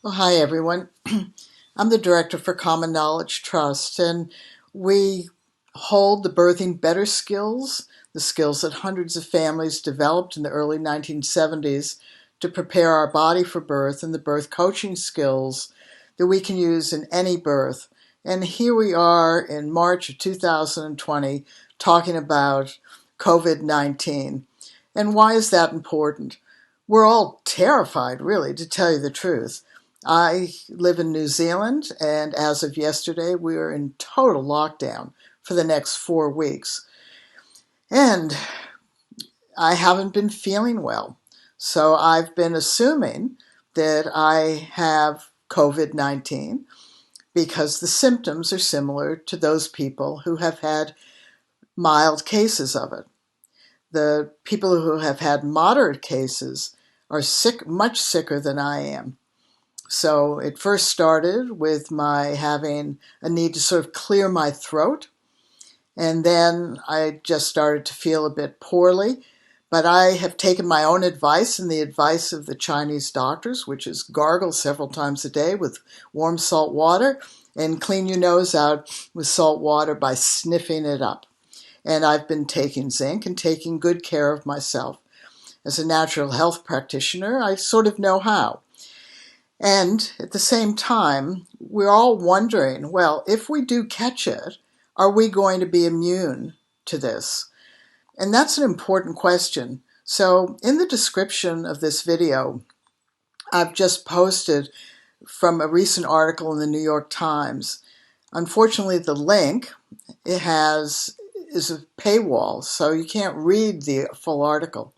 Well, hi everyone. I'm the director for Common Knowledge Trust, and we hold the Birthing Better skills, the skills that hundreds of families developed in the early 1970s to prepare our body for birth, and the birth coaching skills that we can use in any birth. And here we are in March of 2020 talking about COVID-19. And why is that important? We're all terrified, really, to tell you the truth. I live in New Zealand, and as of yesterday, we are in total lockdown for the next 4 weeks. And I haven't been feeling well. So I've been assuming that I have COVID-19 because the symptoms are similar to those people who have had mild cases of it. The people who have had moderate cases are sick, much sicker than I am. So it first started with my having a need to sort of clear my throat. And then I just started to feel a bit poorly. But I have taken my own advice and the advice of the Chinese doctors, which is gargle several times a day with warm salt water and clean your nose out with salt water by sniffing it up. And I've been taking zinc and taking good care of myself. As a natural health practitioner, I sort of know how. And at the same time, we're all wondering, well, if we do catch it, are we going to be immune to this? And that's an important question. So in the description of this video, I've just posted from a recent article in the New York Times. Unfortunately, the link is a paywall, so you can't read the full article.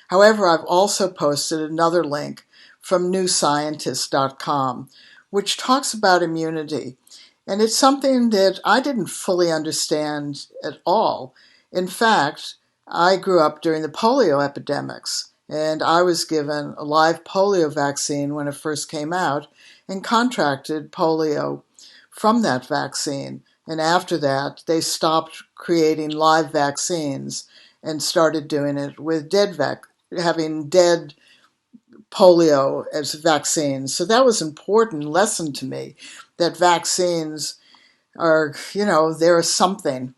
However, I've also posted another link from newscientist.com, which talks about immunity. And it's something that I didn't fully understand at all. In fact, I grew up during the polio epidemics, and I was given a live polio vaccine when it first came out and contracted polio from that vaccine. And after that, they stopped creating live vaccines and started doing it with having dead polio as vaccines. So that was an important lesson to me, that vaccines are, they're something.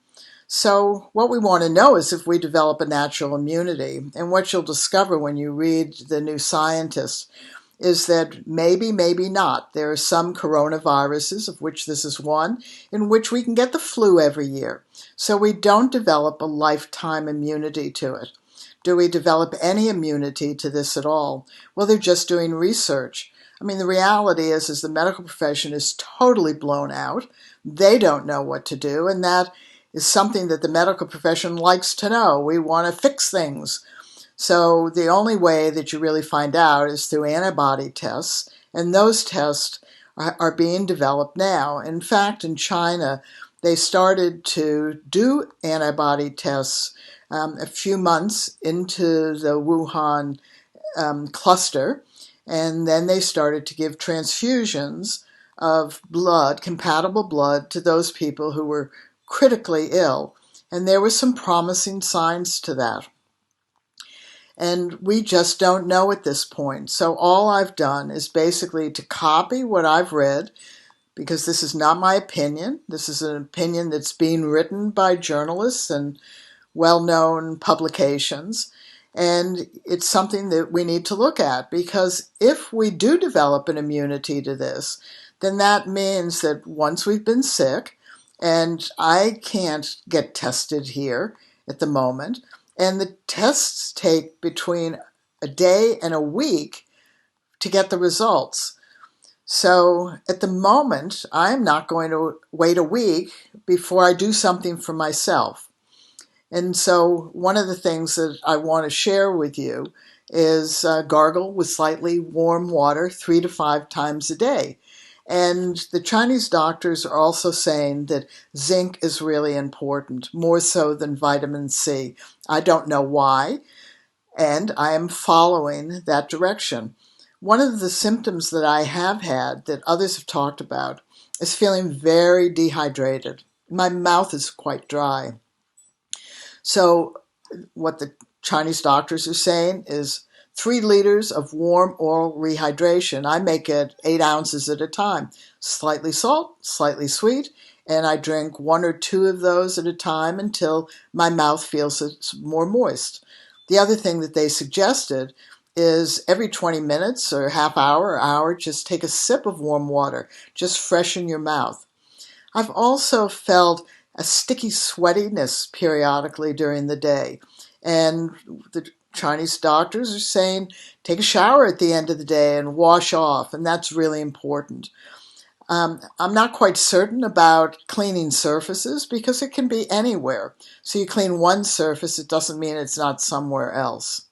So what we want to know is if we develop a natural immunity. And what you'll discover when you read The New Scientist is that maybe not. There are some coronaviruses, of which this is one, in which we can get the flu every year. So we don't develop a lifetime immunity to it. Do we develop any immunity to this at all? Well, they're just doing research. I mean, the reality is the medical profession is totally blown out. They don't know what to do, and that is something that the medical profession likes to know. We want to fix things. So the only way that you really find out is through antibody tests, and those tests are being developed now. In fact, in China, they started to do antibody tests a few months into the Wuhan cluster, and then they started to give transfusions of blood, compatible blood, to those people who were critically ill. And there were some promising signs to that. And we just don't know at this point. So all I've done is basically to copy what I've read, because this is not my opinion. This is an opinion that's being written by journalists and well-known publications. And it's something that we need to look at, because if we do develop an immunity to this, then that means that once we've been sick, and I can't get tested here at the moment, and the tests take between a day and a week to get the results. So at the moment, I'm not going to wait a week before I do something for myself. And so one of the things that I want to share with you is gargle with slightly warm water 3 to 5 times a day. And the Chinese doctors are also saying that zinc is really important, more so than vitamin C. I don't know why, and I am following that direction. One of the symptoms that I have had that others have talked about is feeling very dehydrated. My mouth is quite dry. So what the Chinese doctors are saying is 3 liters of warm oral rehydration. I make it 8 ounces at a time. Slightly salt, slightly sweet, and I drink 1 or 2 of those at a time until my mouth feels it's more moist. The other thing that they suggested is every 20 minutes or half hour or hour, just take a sip of warm water. Just freshen your mouth. I've also felt a sticky sweatiness periodically during the day. And the Chinese doctors are saying take a shower at the end of the day and wash off, and that's really important. I'm not quite certain about cleaning surfaces because it can be anywhere. So you clean one surface, it doesn't mean it's not somewhere else.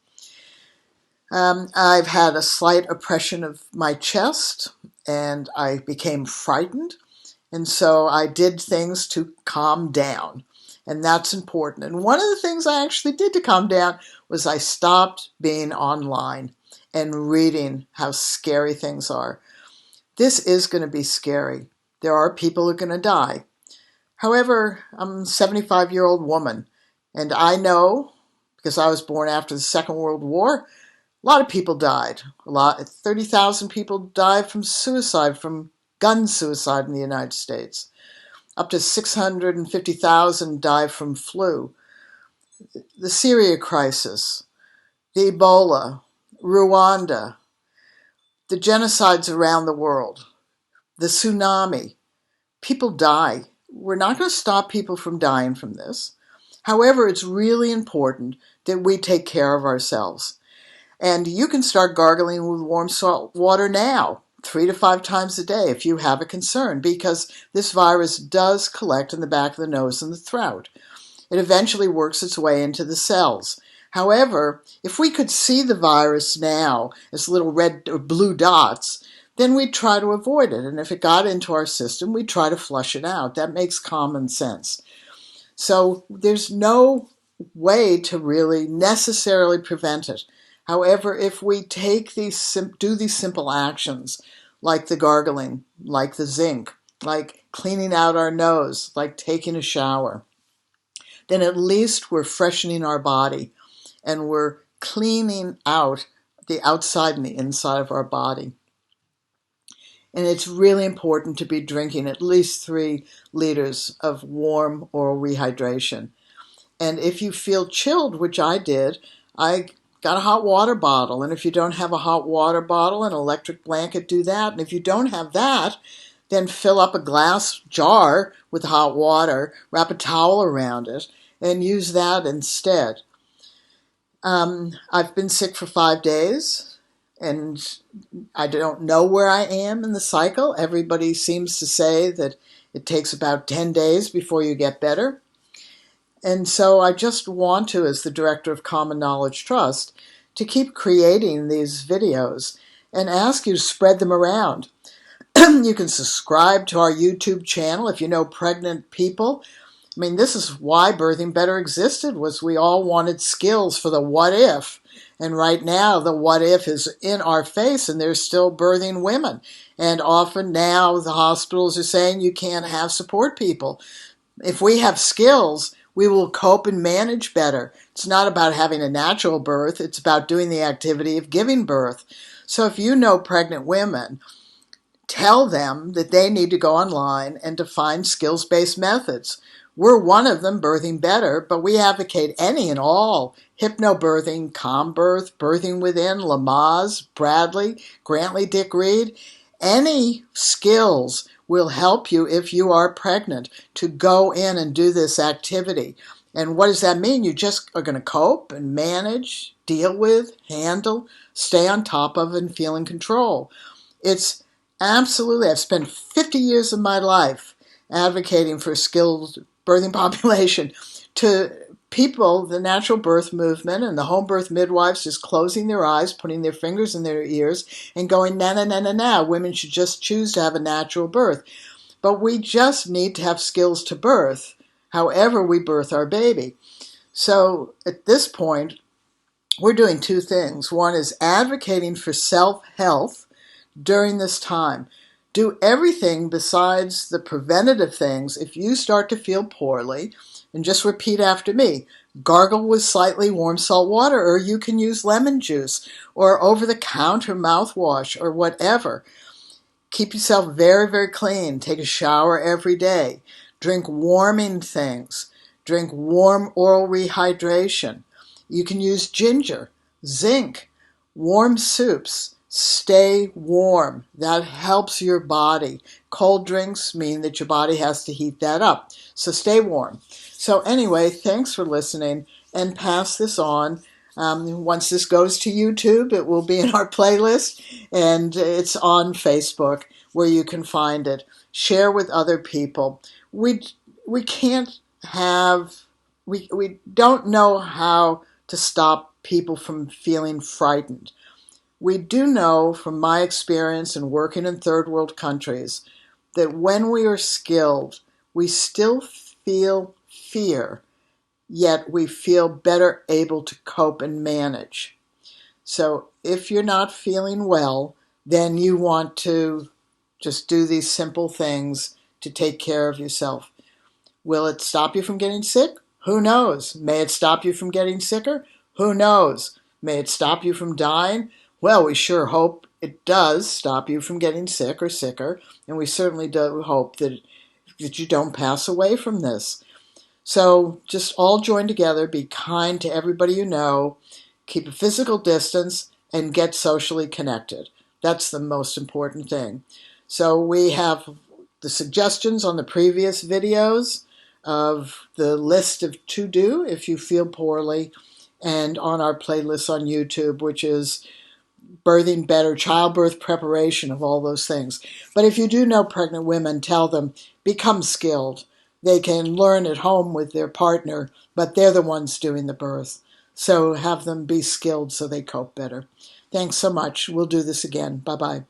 I've had a slight oppression of my chest, and I became frightened. And so I did things to calm down, and that's important. And one of the things I actually did to calm down was I stopped being online and reading how scary things are. This is going to be scary. There are people who are going to die. However, I'm a 75-year-old woman, and I know, because I was born after the Second World War, a lot of people died. 30,000 people died from suicide, from gun suicide in the United States. Up to 650,000 died from flu. The Syria crisis, the Ebola, Rwanda, the genocides around the world, the tsunami. People die. We're not going to stop people from dying from this. However, it's really important that we take care of ourselves. And you can start gargling with warm salt water now, 3 to 5 times a day if you have a concern, because this virus does collect in the back of the nose and the throat. It eventually works its way into the cells. However, if we could see the virus now as little red or blue dots, then we'd try to avoid it. And if it got into our system, we'd try to flush it out. That makes common sense. So there's no way to really necessarily prevent it. However, if we do these simple actions, like the gargling, like the zinc, like cleaning out our nose, like taking a shower, then at least we're freshening our body and we're cleaning out the outside and the inside of our body. And it's really important to be drinking at least 3 liters of warm oral rehydration. And if you feel chilled, which I did, I got a hot water bottle. And if you don't have a hot water bottle, an electric blanket, do that. And if you don't have that, then fill up a glass jar with hot water, wrap a towel around it, and use that instead. I've been sick for 5 days, and I don't know where I am in the cycle. Everybody seems to say that it takes about 10 days before you get better. And so I just want to, as the director of Common Knowledge Trust, to keep creating these videos and ask you to spread them around. You can subscribe to our YouTube channel if you know pregnant people. I mean, this is why Birthing Better existed, was we all wanted skills for the what if. And right now, the what if is in our face, and there's still birthing women. And often now the hospitals are saying you can't have support people. If we have skills, we will cope and manage better. It's not about having a natural birth. It's about doing the activity of giving birth. So if you know pregnant women, tell them that they need to go online and to find skills-based methods. We're one of them, Birthing Better, but we advocate any and all: hypnobirthing, calm birth, birthing within, Lamaze, Bradley, Grantley, Dick Reed. Any skills will help you if you are pregnant to go in and do this activity. And what does that mean? You just are going to cope and manage, deal with, handle, stay on top of, and feel in control. It's absolutely, I've spent 50 years of my life advocating for a skilled birthing population. To people, the natural birth movement and the home birth midwives just closing their eyes, putting their fingers in their ears and going, na, na, na, na, na. Women should just choose to have a natural birth. But we just need to have skills to birth, however we birth our baby. So at this point, we're doing 2 things. One is advocating for self-health during this time. Do everything besides the preventative things. If you start to feel poorly, And just repeat after me. Gargle with slightly warm salt water, or you can use lemon juice or over-the-counter mouthwash or whatever. Keep yourself very, very clean. Take a shower every day. Drink warming things. Drink warm oral rehydration. You can use ginger, zinc, warm soups. Stay warm. That helps your body. Cold drinks mean that your body has to heat that up. So stay warm. So anyway, thanks for listening, and pass this on. Once this goes to YouTube, it will be in our playlist, and it's on Facebook where you can find it. Share with other people. We can't have, we don't know how to stop people from feeling frightened. We do know from my experience in working in third world countries that when we are skilled, we still feel fear, yet we feel better able to cope and manage. So if you're not feeling well, then you want to just do these simple things to take care of yourself. Will it stop you from getting sick? Who knows? May it stop you from getting sicker? Who knows? May it stop you from dying? Well, we sure hope it does stop you from getting sick or sicker, and we certainly do hope that you don't pass away from this. So just all join together, be kind to everybody you know, keep a physical distance, and get socially connected. That's the most important thing. So we have the suggestions on the previous videos of the list of to do if you feel poorly, and on our playlist on YouTube, which is birthing better, childbirth preparation, of all those things. But if you do know pregnant women, tell them, become skilled. They can learn at home with their partner, but they're the ones doing the birth. So have them be skilled so they cope better. Thanks so much. We'll do this again. Bye-bye.